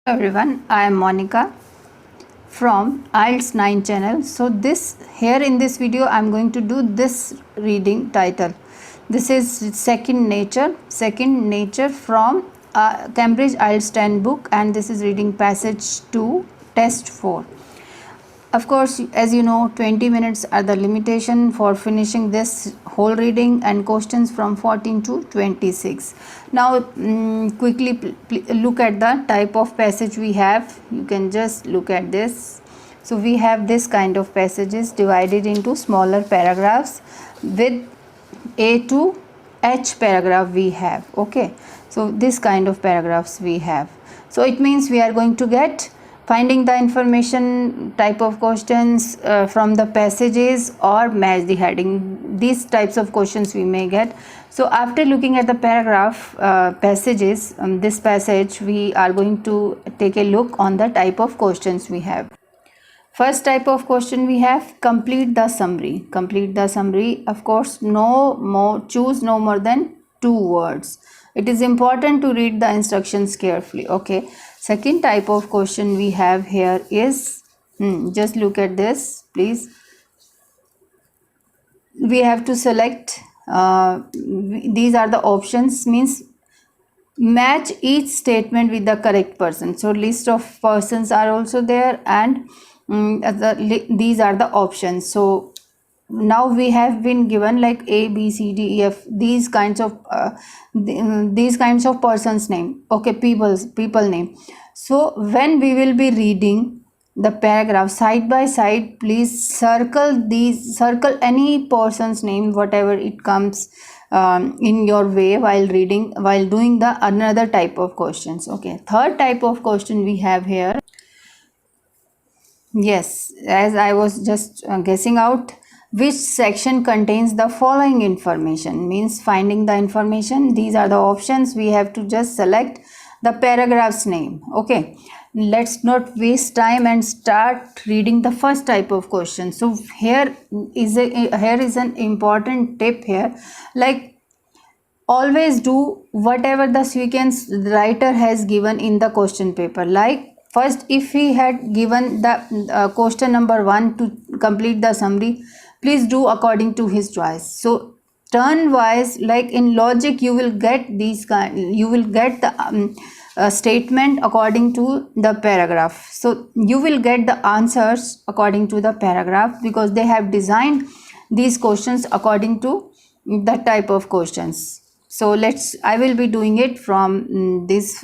Everyone, I am Monica from IELTS 9 channel. So in this video I am going to do this reading title. This is second nature from Cambridge IELTS 10 book, and this is reading passage 2 test 4. Of course, as you know, 20 minutes are the limitation for finishing this whole reading, and questions from 14 to 26. Now, quickly look at the type of passage we have. You can just look at this. So, we have this kind of passages divided into smaller paragraphs with A to H paragraph we have. Okay. So, this kind of paragraphs we have. So, it means we are going to get finding the information type of questions from the passages or match the heading. These types of questions we may get. So after looking at the paragraph passages, this passage, we are going to take a look on the type of questions we have. First type of question we have, complete the summary. Complete the summary, of course, choose no more than 2 words. It is important to read the instructions carefully. Okay. Second type of question we have here is, just look at this, please. We have to select, these are the options, means match each statement with the correct person. So list of persons are also there, and these are the options. So now we have been given like A, B, C, D, E, F, these kinds of persons name. Okay, people name. So when we will be reading the paragraph side by side, please circle any person's name, whatever it comes in your way while doing the another type of questions. Okay, third type of question we have here. Yes, as I was just guessing out, which section contains the following information, means finding the information. These are the options. We have to just select the paragraph's name. Okay, let's not waste time and start reading the first type of question. So here is an important tip here, like always do whatever the sequence the writer has given in the question paper. Like first, if he had given the question number 1 to complete the summary, please do according to his choice. So turn wise, like in logic, you will get the statement according to the paragraph. So you will get the answers according to the paragraph, because they have designed these questions according to the type of questions. So I will be doing it from this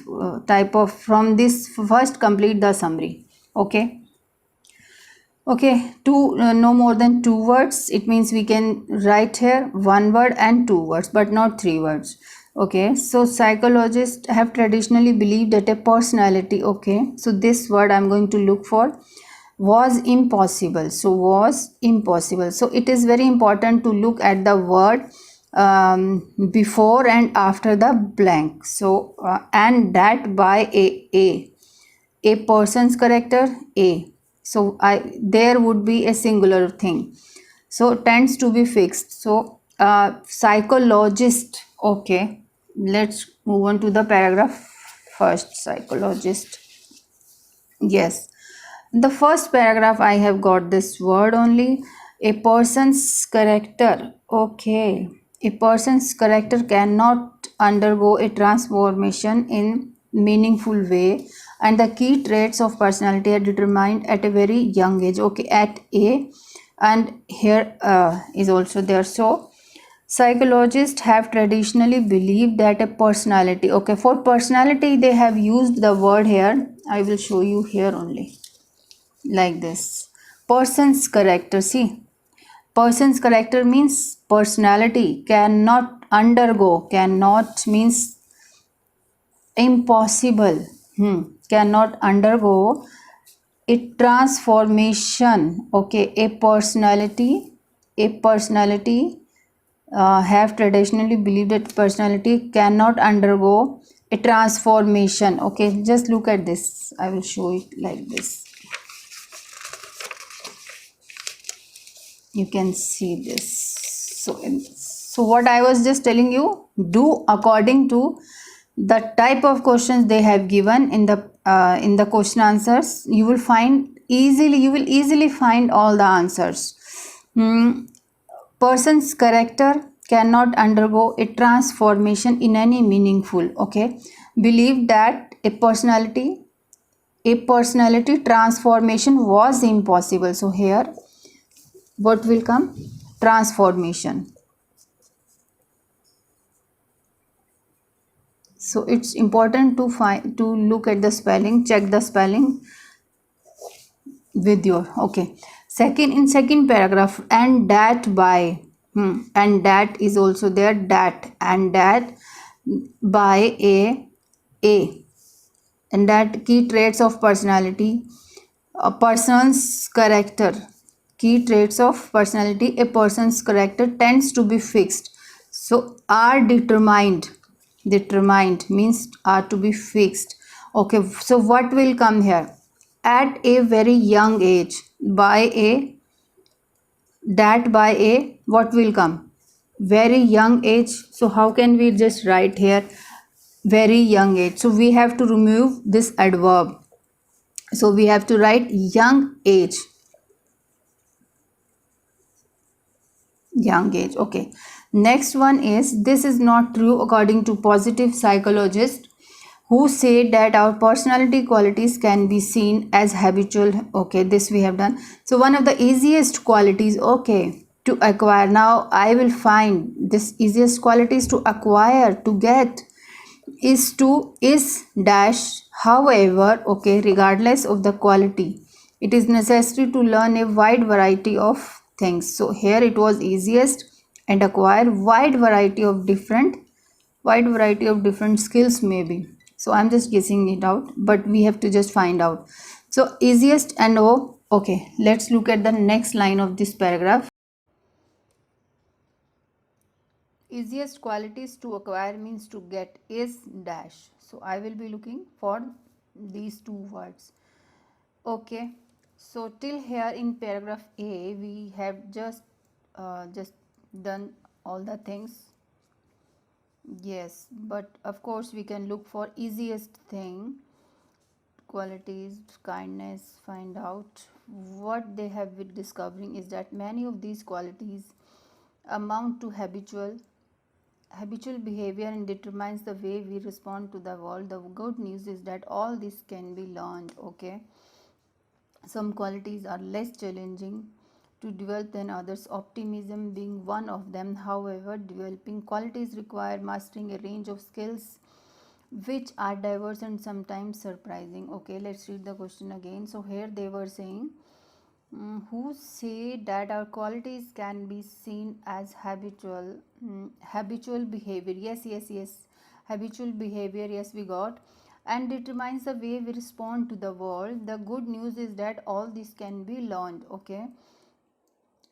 first, complete the summary. Okay, no more than 2 words. It means we can write here 1 word and 2 words, but not 3 words. Okay, so psychologists have traditionally believed that a personality, okay, so this word I'm going to look for, was impossible. So was impossible. So it is very important to look at the word before and after the blank. So and that by a person's character A. So there would be a singular thing. So tends to be fixed. So psychologist. Okay, let's move on to the paragraph first. Psychologist. Yes, the first paragraph I have got this word only. A person's character. Okay, a person's character cannot undergo a transformation in meaningful way, and the key traits of personality are determined at a very young age. Okay, at A, and here is also there. So psychologists have traditionally believed that a personality, okay, for personality they have used the word here. I will show you here only, like this. Person's character. See, person's character means personality cannot undergo. Cannot means impossible. Cannot undergo a transformation. Okay, a personality have traditionally believed that personality cannot undergo a transformation. Okay, just look at this. I will show it like this. You can see this. So what I was just telling you, do according to the type of questions they have given in the in the question answers, you will easily find all the answers. Person's character cannot undergo a transformation in any meaningful. Okay, believe that a personality transformation was impossible. So here, what will come? Transformation. So it's important to look at the spelling, check the spelling with your. Okay, second paragraph, and that by, and that is also there, that, and that by a and that key traits of personality, a person's character, key traits of personality, a person's character tends to be fixed. So are determined means are to be fixed. Okay, so what will come here? At a very young age, by a, that by a, what will come? Very young age. So how can we just write here very young age? So we have to remove this adverb. So we have to write young age. Young age. Okay. Next one is, this is not true according to positive psychologists who say that our personality qualities can be seen as habitual. Okay, this we have done. So one of the easiest qualities, okay, to acquire. Now I will find this easiest qualities to acquire, to get, is dash. However, okay, regardless of the quality, it is necessary to learn a wide variety of things. So here it was easiest, and acquire wide variety of different skills maybe. So I'm just guessing it out, but we have to just find out. So easiest and oh, okay, let's look at the next line of this paragraph. Easiest qualities to acquire means to get is dash. So I will be looking for these two words. Okay, so till here in paragraph A we have just done all the things. Yes, but of course we can look for easiest thing, qualities, kindness. Find out what they have been discovering is that many of these qualities amount to habitual behavior and determines the way we respond to the world. The good news is that all this can be learned. Okay, some qualities are less challenging to develop than others, optimism being one of them. However, developing qualities require mastering a range of skills which are diverse and sometimes surprising. Okay, let's read the question again. So here they were saying, who say that our qualities can be seen as habitual behavior. Yes, habitual behavior, yes, we got, and determines the way we respond to the world. The good news is that all this can be learned. Okay,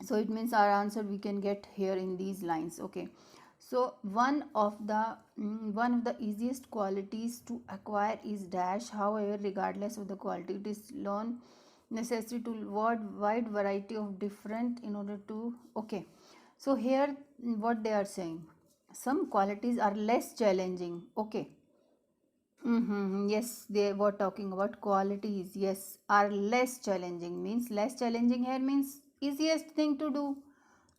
so it means our answer we can get here in these lines. Okay, so one of the easiest qualities to acquire is dash. However, regardless of the quality, it is learn necessary to wide variety of different in order to. Okay, so here what they are saying, some qualities are less challenging. Okay. Yes, they were talking about qualities. Yes, are less challenging means less challenging here means easiest thing to do.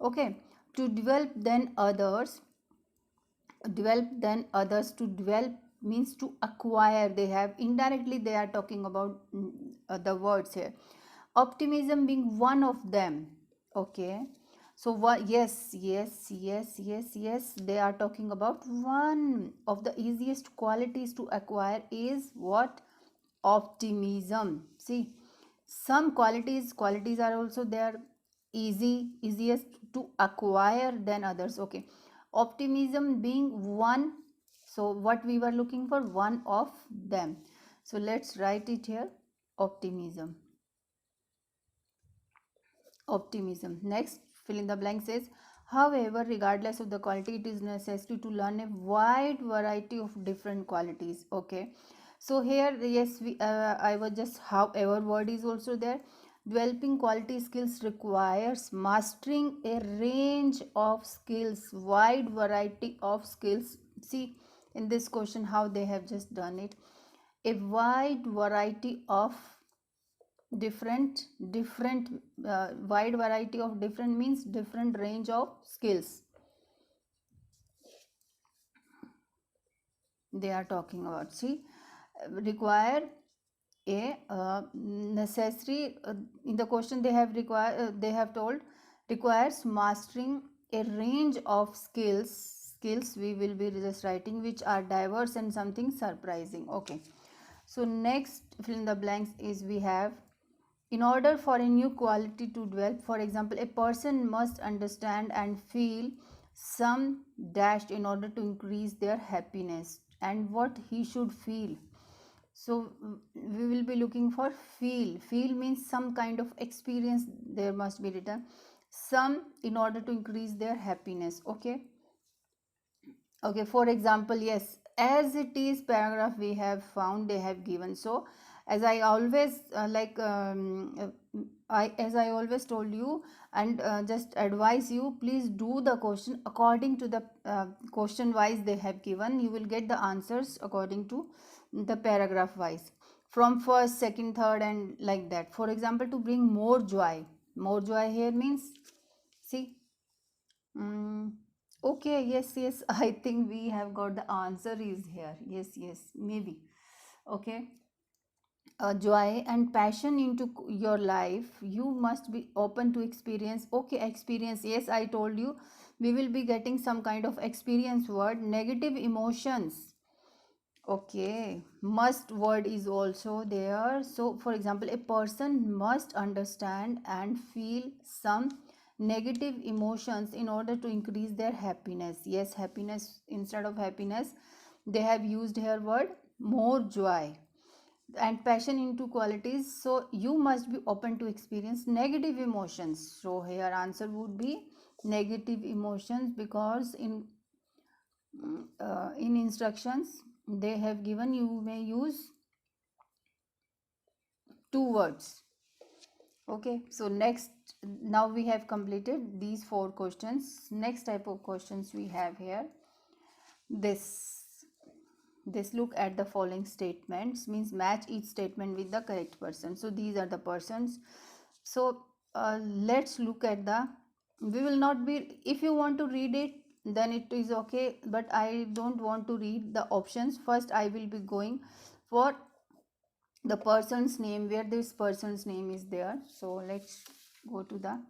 Okay, to develop than others to develop means to acquire. They have indirectly they are talking about the words here. Optimism being one of them. Okay, so what? Yes, they are talking about one of the easiest qualities to acquire is what? Optimism. See, some qualities are also there, easiest to acquire than others. Okay, optimism being one. So what we were looking for, one of them. So let's write it here, optimism. Next, fill in the blank says, however, regardless of the quality, it is necessary to learn a wide variety of different qualities. Okay, so here, yes, I was just, however word is also there. Developing quality skills requires mastering a range of skills, wide variety of skills. See in this question how they have just done it. a wide variety of different wide variety of different means different range of skills they are talking about. See, require a necessary in the question they have they have told requires mastering a range of skills we will be just writing which are diverse and something surprising. Okay, so next fill in the blanks is we have in order for a new quality to develop, for example, a person must understand and feel some dash in order to increase their happiness and what he should feel. So we will be looking for feel means some kind of experience there must be written, some in order to increase their happiness. Okay, okay, for example, yes, as it is paragraph we have found they have given. So as I always as I always told you and just advise you, please do the question according to the question wise they have given. You will get the answers according to the paragraph wise from first, second, third and like that. For example, to bring more joy here means, see, okay, yes, I think we have got the answer is here. Yes, maybe. Okay, joy and passion into your life, you must be open to experience. Okay, experience, yes, I told you we will be getting some kind of experience word. Negative emotions, okay, must word is also there. So for example, a person must understand and feel some negative emotions in order to increase their happiness. Yes, happiness, instead of happiness they have used here word more joy and passion into qualities. So you must be open to experience negative emotions. So here answer would be negative emotions, because in instructions they have given you may use two words. Okay, so next, now we have completed these four questions. Next type of questions we have here, this look at the following statements means match each statement with the correct person. So these are the persons. So let's look at the, we will not be, if you want to read it then it is okay, but I don't want to read the options. First I will be going for the person's name, where this person's name is there. So let's go to the,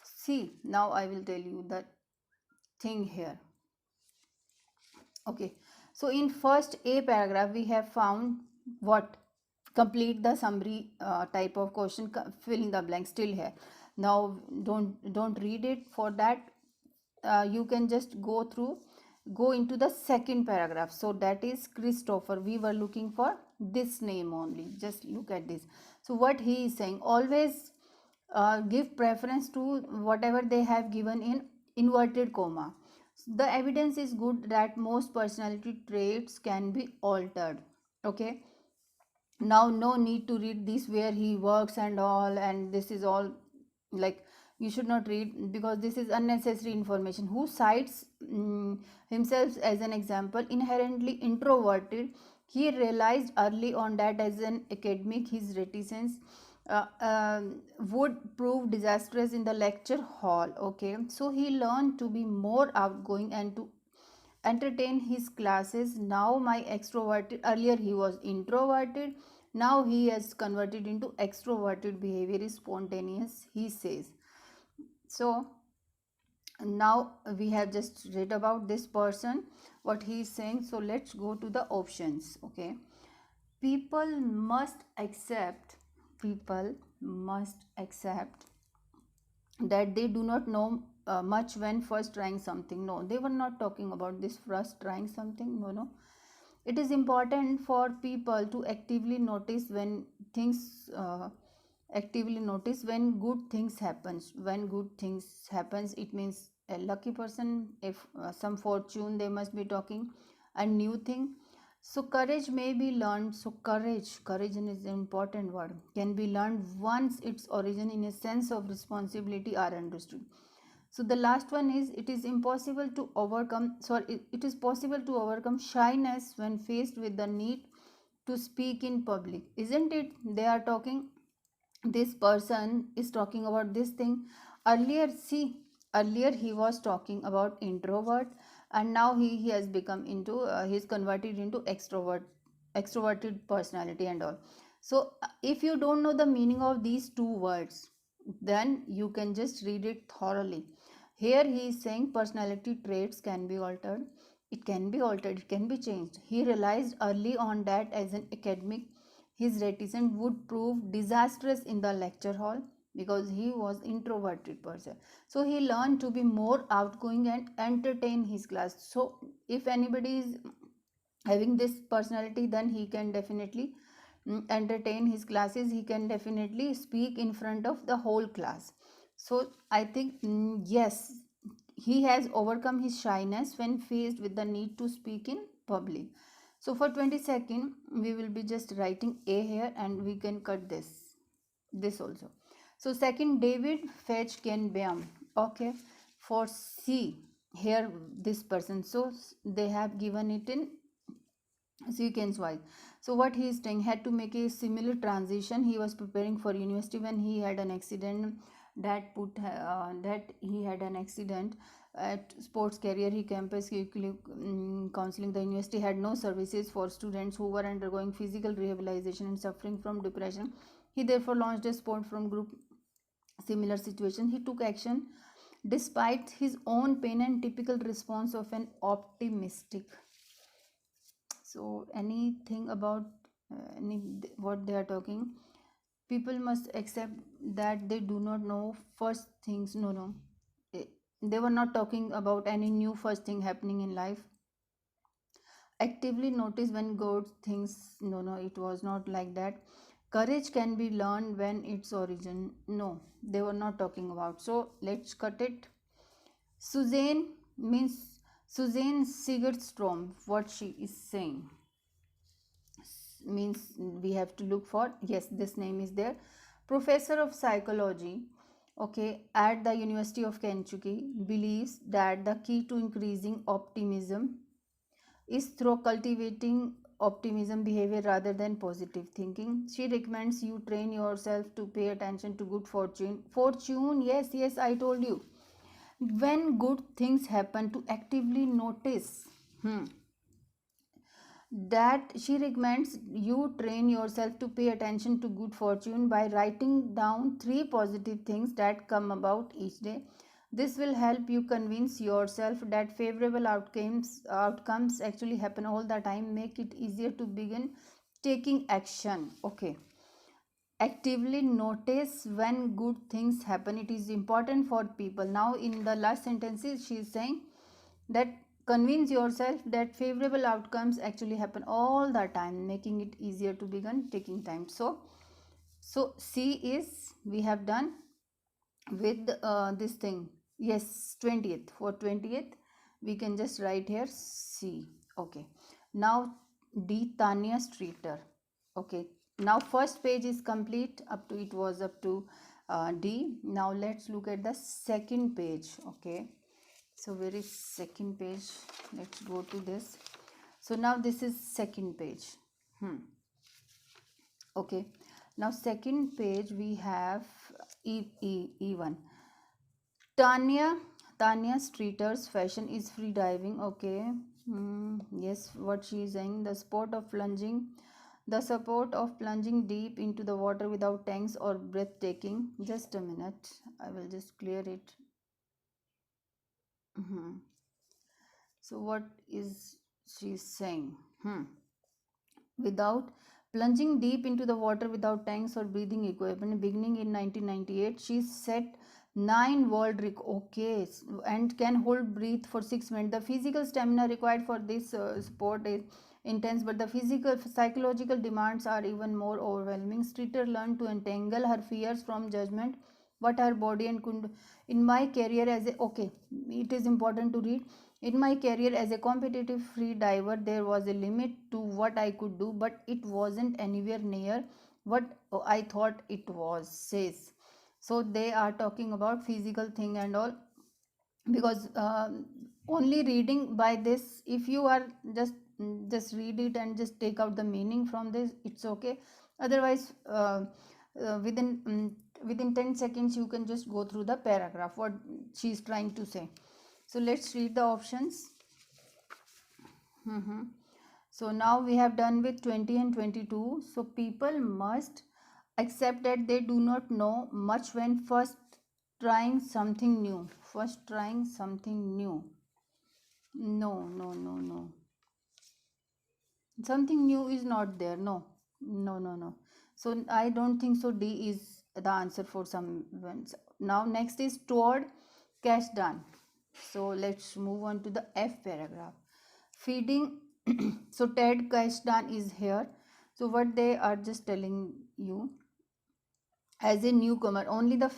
see, now I will tell you the thing here. Okay, so in first a paragraph we have found what, complete the summary type of question, fill in the blank still here. Now don't read it. For that you can just go into the second paragraph. So that is Christopher, we were looking for this name only. Just look at this. So what he is saying, always give preference to whatever they have given in inverted comma. The evidence is good that most personality traits can be altered. Okay, now no need to read this where he works and all, and this is all like you should not read because this is unnecessary information. Who cites himself as an example, inherently introverted, he realized early on that as an academic his reticence would prove disastrous in the lecture hall. Okay, so he learned to be more outgoing and to entertain his classes. Now my extroverted, earlier he was introverted, now he has converted into extroverted behavior is spontaneous, he says. So now we have just read about this person what he is saying. So let's go to the options. Okay, people must accept, people must accept that they do not know much when first trying something. No, they were not talking about this first trying something. No, it is important for people to actively notice when things actively notice when good things happens. When good things happens, it means a lucky person. If some fortune they must be talking, a new thing. So courage may be learned. So courage is an important word, can be learned once its origin in a sense of responsibility are understood. So the last one is, it is impossible to overcome, sorry, it is possible to overcome shyness when faced with the need to speak in public, isn't it? They are talking, this person is talking about this thing. Earlier, see, earlier he was talking about introvert, and now he has become into he's converted into extroverted personality and all. So if you don't know the meaning of these two words, then you can just read it thoroughly. Here he is saying personality traits can be altered, it can be altered, it can be changed. He realized early on that as an academic his reticence would prove disastrous in the lecture hall because he was introverted person. So he learned to be more outgoing and entertain his class. So if anybody is having this personality, then he can definitely entertain his classes, he can definitely speak in front of the whole class. So I think yes, he has overcome his shyness when faced with the need to speak in public. So for 22nd we will be just writing a here, and we can cut this also. So second, David Fetch Ken Beam. Okay, for C here this person, so they have given it in sequence wise. So what he is saying, had to make a similar transition. He was preparing for university when he had an accident that he had an accident at sports career. He campus counseling. The university had no services for students who were undergoing physical rehabilitation and suffering from depression. He therefore launched a sport from group similar situation. He took action despite his own pain and typical response of an optimistic. So anything about what they are talking, people must accept that they do not know first things. No, Eh, they were not talking about any new first thing happening in life. Actively notice when good things. No, it was not like that. Courage can be learned when its origin. No, they were not talking about. So let's cut it. Suzanne means Suzanne Sigurdstrom, what she is saying means we have to look for, yes, this name is there, professor of psychology, okay, at the University of Kentucky, believes that the key to increasing optimism is through cultivating optimism behavior rather than positive thinking. She recommends you train yourself to pay attention to good fortune. Yes, I told you, when good things happen, to actively notice. That she recommends you train yourself to pay attention to good fortune by writing down 3 positive things that come about each day. This will help you convince yourself that favorable outcomes actually happen all the time. Make it easier to begin taking action. Okay, actively notice when good things happen. It is important for people. Now in the last sentences she is saying that convince yourself that favorable outcomes actually happen all the time, making it easier to begin taking time. So C is, we have done with this thing. Yes, 20th. For 20th we can just write here C. Okay, now D, Tanya Streeter. Okay, now first page is complete, up to, it was up to D. Now let's look at the second page. Okay, so where is second page? Let's go to this. So now this is second page. Okay, now second page we have E1. Tanya Streeter's fashion is free diving. Okay, yes, what she is saying, the support of plunging deep into the water without tanks or breathtaking. Just a minute, I will just clear it. So what is she saying? Without plunging deep into the water without tanks or breathing equipment, beginning in 1998, she set 9 world records. Okay, and can hold breath for 6 minutes. The physical stamina required for this sport is intense, but the psychological demands are even more overwhelming. Streeter learned to entangle her fears from judgment what her body and could. In my career as a, okay, it is important to read. In my career as a competitive free diver, there was a limit to what I could do, but it wasn't anywhere near what I thought it was, says. So they are talking about physical thing and all, because only reading by this, if you are just just read it and just take out the meaning from this, it's okay. Otherwise within 10 seconds you can just go through the paragraph what she's trying to say. So let's read the options. So now we have done with 20 and 22. So people must accept that they do not know much when first trying something new. First trying something new. No. Something new is not there. No. So I don't think so. D is the answer for some ones. Now next is toward cash done. So let's move on to the F paragraph. Feeding. So Ted Kashdan is here. So what they are just telling you, as a newcomer, only the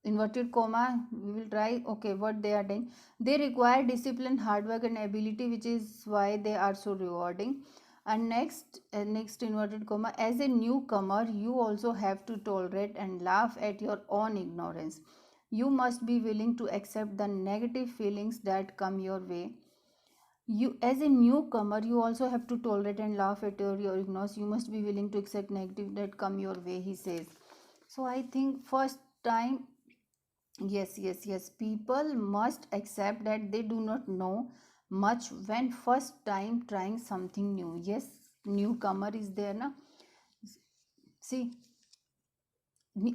inverted comma we will try. Okay, what they are doing, they require discipline, hard work and ability, which is why they are so rewarding. And next inverted comma, as a newcomer you also have to tolerate and laugh at your own ignorance. You must be willing to accept the negative feelings that come your way. You, as a newcomer, you also have to tolerate and laugh at your ignorance. You must be willing to accept negative that come your way, he says. So I think first time, yes, people must accept that they do not know much when first time trying something new. Yes, newcomer is there na. See,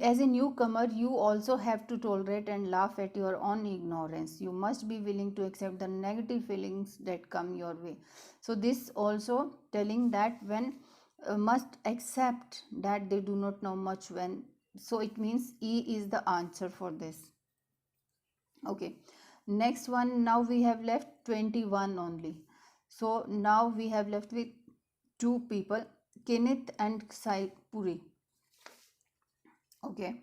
as a newcomer you also have to tolerate and laugh at your own ignorance. You must be willing to accept the negative feelings that come your way. So this also telling that when must accept that they do not know much when, so it means E is the answer for this. Okay, next one. Now we have left 21 only. So now we have left with two people, Kenneth and Sai Puri. Okay,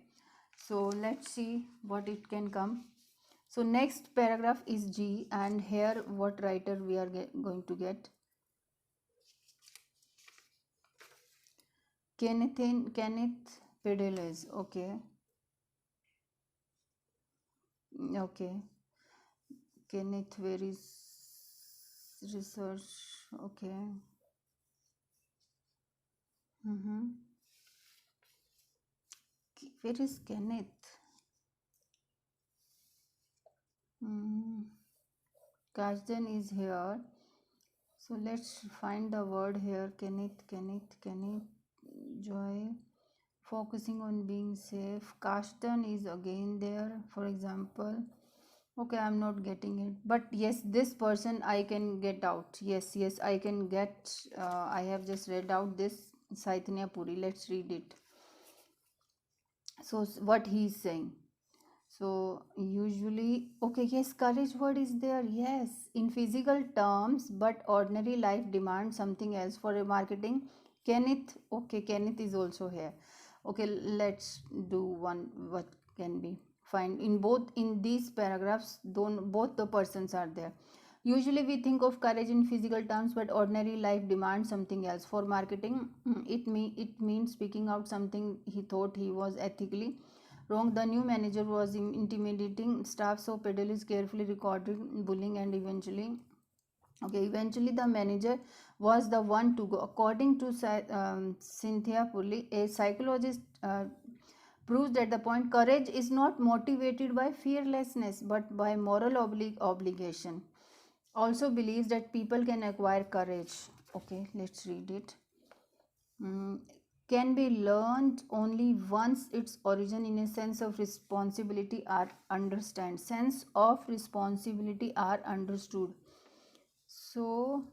so let's see what it can come. So next paragraph is G, and here what writer we are going to get. Kenneth Pedeles. Okay. Kenneth, where is research? Okay. Where is Kenneth? Kashdan is here. So let's find the word here. Kenneth, joy, focusing on being safe. Kashdan is again there, for example. Okay, I'm not getting it. But yes, this person I can get out. Yes, I can get. I have just read out this Saitanya Puri. Let's read it. So what he is saying. So usually, okay, yes, courage word is there. Yes, in physical terms, but ordinary life demands something else for a marketing. Kenneth, okay, Kenneth is also here. Okay, let's do one. What can be find in both in these paragraphs? Both the persons are there. Usually we think of courage in physical terms, but ordinary life demands something else for marketing. It means speaking out something he thought he was ethically wrong. The new manager was intimidating staff, so Pedelis carefully recorded bullying and eventually the manager was the one to go. According to Cynthia Purley, a psychologist, proves that the point courage is not motivated by fearlessness but by moral obligation. Also believes that people can acquire courage. Okay, let's read it. Can be learned only once its origin in a sense of responsibility are understood. Sense of responsibility are understood. So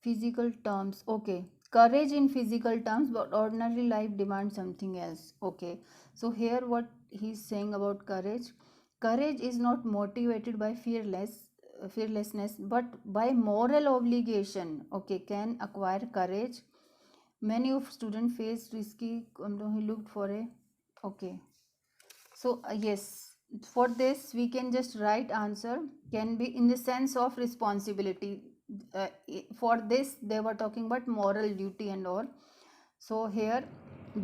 physical terms. Okay, courage in physical terms, but ordinary life demands something else. Okay, so here what he's saying about courage. Courage is not motivated by fearlessness but by moral obligation. Okay, can acquire courage. Many of students face risky. He looked for a. Okay, so yes, for this we can just write answer can be in the sense of responsibility. For this they were talking about moral duty and all. So here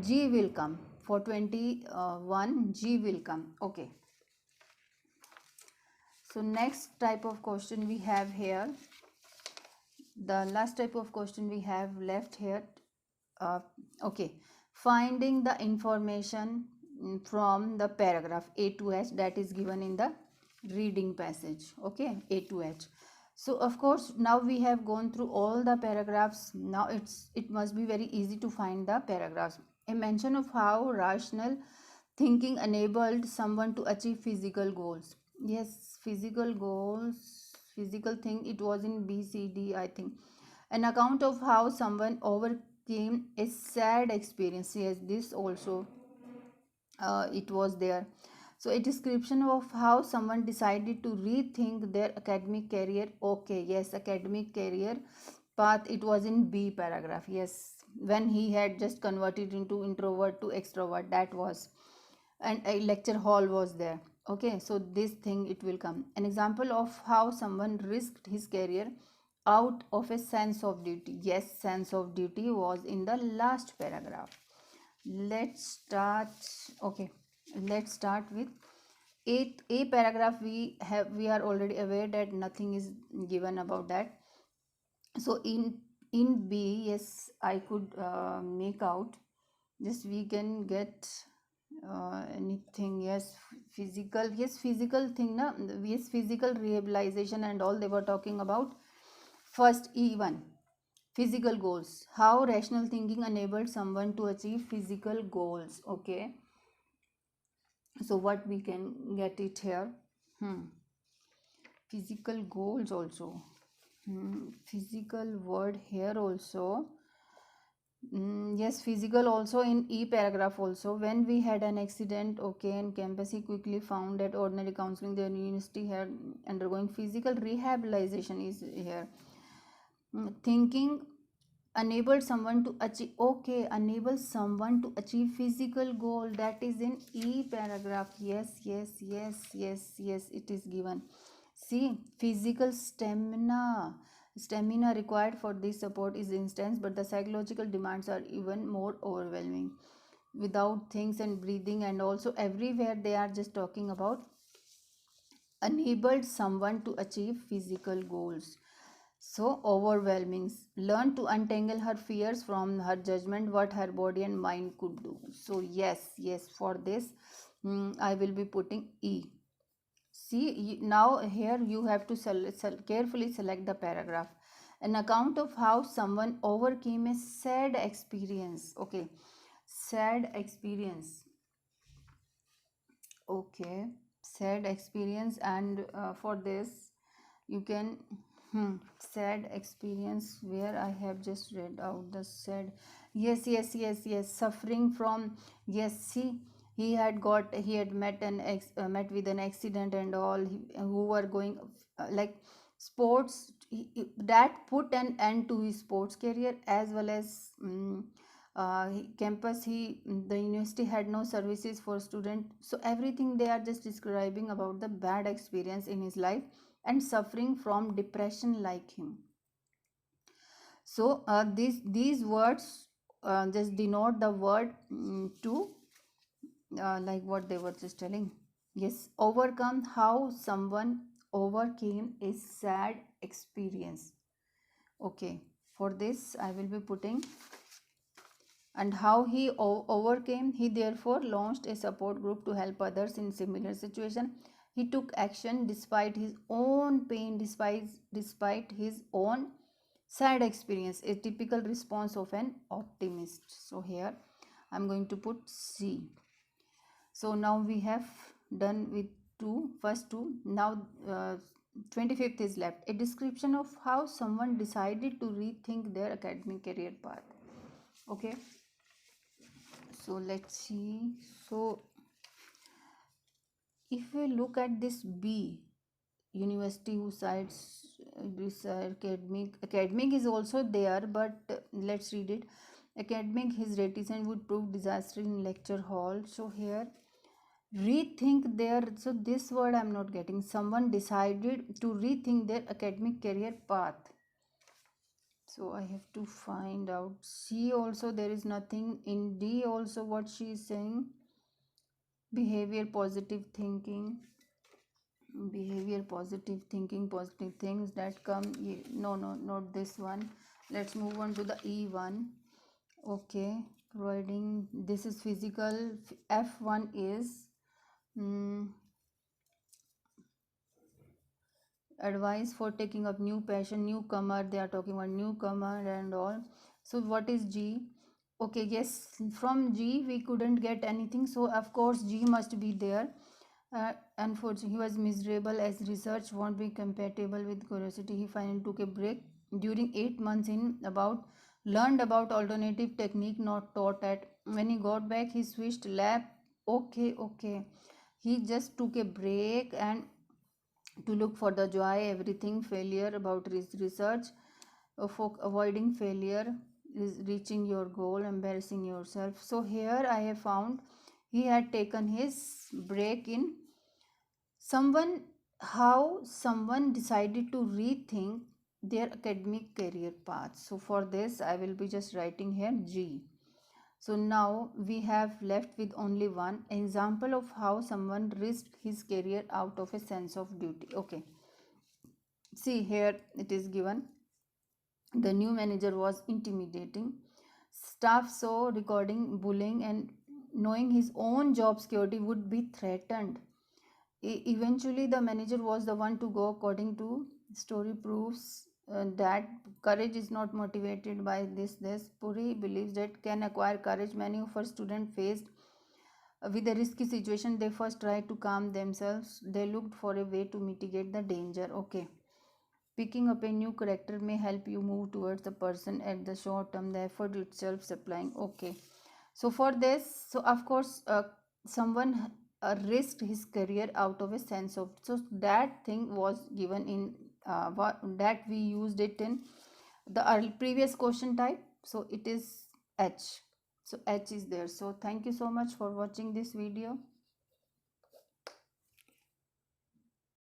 G will come for 21. G will come. Okay. So next type of question we have here. The last type of question we have left here. Okay, finding the information from the paragraph A to H that is given in the reading passage. Okay, A to H. So of course now we have gone through all the paragraphs. Now it must be very easy to find the paragraphs. A mention of how rational thinking enabled someone to achieve physical goals. Yes, physical goals, physical thing, it was in BCD, I think. An account of how someone overcame a sad experience. Yes, this also it was there. So a description of how someone decided to rethink their academic career. Okay, yes, academic career path, it was in B paragraph. Yes, when he had just converted into introvert to extrovert, that was, and a lecture hall was there. Okay, so this thing it will come. An example of how someone risked his career out of a sense of duty. Yes, sense of duty was in the last paragraph. Let's start. Okay, let's start with a paragraph. We are already aware that nothing is given about that. So in B, yes, I could make out, just we can get anything. Yes, physical, yes, physical thing na. Yes, physical rehabilitation and all they were talking about. First, E1, physical goals, how rational thinking enabled someone to achieve physical goals. Okay, so what we can get it here. Physical goals also. Physical word here also. Yes, physical also in E paragraph also. When we had an accident, okay, in campus, he quickly found that ordinary counseling the university had undergoing physical rehabilitation is here. Thinking enabled someone to achieve. Okay, enable someone to achieve physical goal, that is in E paragraph. Yes, yes, yes, yes, yes, it is given. See, physical stamina required for this support is intense, but the psychological demands are even more overwhelming. Without things and breathing and also everywhere they are just talking about enabled someone to achieve physical goals. So overwhelming. Learn to untangle her fears from her judgment, what her body and mind could do. So yes, yes, for this I will be putting E. See, now here you have to carefully select the paragraph. An account of how someone overcame a sad experience. Okay, sad experience. Okay, sad experience, and for this you can sad experience, where I have just read out the sad. Yes, yes, yes, yes, suffering from. Yes, see, he had met with an accident and all, who were going like sports. That put an end to his sports career, as well as campus, the university had no services for student. So everything they are just describing about the bad experience in his life and suffering from depression like him. So these words just denote the word to like what they were just telling. Yes, overcome, how someone overcame a sad experience. Okay, for this I will be putting, and how he overcame. He therefore launched a support group to help others in similar situation. He took action despite his own pain, despite his own sad experience, a typical response of an optimist. So here I'm going to put C. So now we have done with first two. Now 25th is left. A description of how someone decided to rethink their academic career path. Okay, so let's see. So if we look at this B, university who cites this academic is also there, but let's read it. Academic, his reticence would prove disaster in lecture hall. So here rethink their, so this word I'm not getting. Someone decided to rethink their academic career path. So I have to find out. C also there is nothing. In D also what she is saying, behavior, positive thinking. behavior, positive thinking, positive things that come. No, not this one. Let's move on to the E one. Okay, providing, this is physical. F1 is advice for taking up new passion, newcomer. They are talking about newcomer and all. So what is G? Okay, yes, from G we couldn't get anything, so of course G must be there. Unfortunately, he was miserable as research won't be compatible with curiosity. He finally took a break during 8 months in about learned about alternative technique not taught at. When he got back, he switched lab. Okay. He just took a break and to look for the joy, everything, failure about research, avoiding failure is reaching your goal, embarrassing yourself. So here I have found he had taken his break in someone, how someone decided to rethink their academic career path. So for this I will be just writing here G. So now we have left with only one example of how someone risked his career out of a sense of duty. Okay, see here it is given. The new manager was intimidating. Staff saw recording bullying and knowing his own job security would be threatened. Eventually, the manager was the one to go. According to story proves that courage is not motivated by this. Puri believes that can acquire courage. Many of her students faced with a risky situation, they first tried to calm themselves. They looked for a way to mitigate the danger. Okay. Picking up a new character may help you move towards the person at the short term. The effort itself supplying. Okay. So for this, so of course, someone risked his career out of a sense of. So that thing was given in that we used it in the previous question type. So it is H. So H is there. So thank you so much for watching this video.